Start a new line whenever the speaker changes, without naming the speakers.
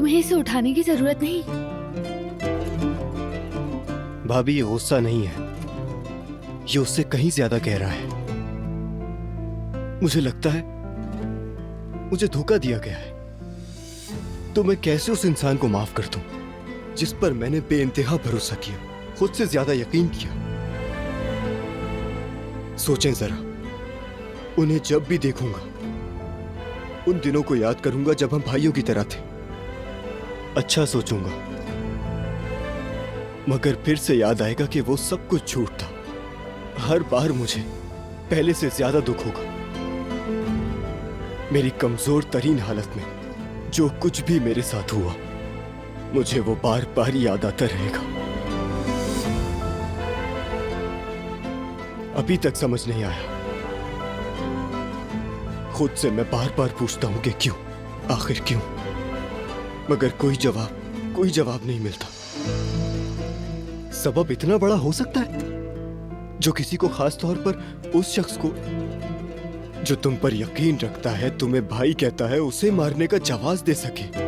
तुम्हें इसे उठाने की जरूरत नहीं।
भाभी, ये गुस्सा नहीं है, ये उससे कहीं ज्यादा कह रहा है। मुझे लगता है मुझे धोखा दिया गया है। तो मैं कैसे उस इंसान को माफ कर दूं जिस पर मैंने बेइंतहा भरोसा किया, खुद से ज्यादा यकीन किया। सोचें जरा, उन्हें जब भी देखूंगा उन दिनों को याद करूंगा जब हम भाइयों की तरह थे। अच्छा सोचूंगा, मगर फिर से याद आएगा कि वो सब कुछ झूठ था। हर बार मुझे पहले से ज्यादा दुख होगा। मेरी कमजोर तरीन हालत में जो कुछ भी मेरे साथ हुआ, मुझे वो बार बार याद आता रहेगा। अभी तक समझ नहीं आया। खुद से मैं बार बार पूछता हूं कि क्यों, आखिर क्यों, मगर कोई जवाब नहीं मिलता। सबब इतना बड़ा हो सकता है जो किसी को, खास तौर पर उस शख्स को जो तुम पर यकीन रखता है, तुम्हें भाई कहता है, उसे मारने का जवाब दे सके।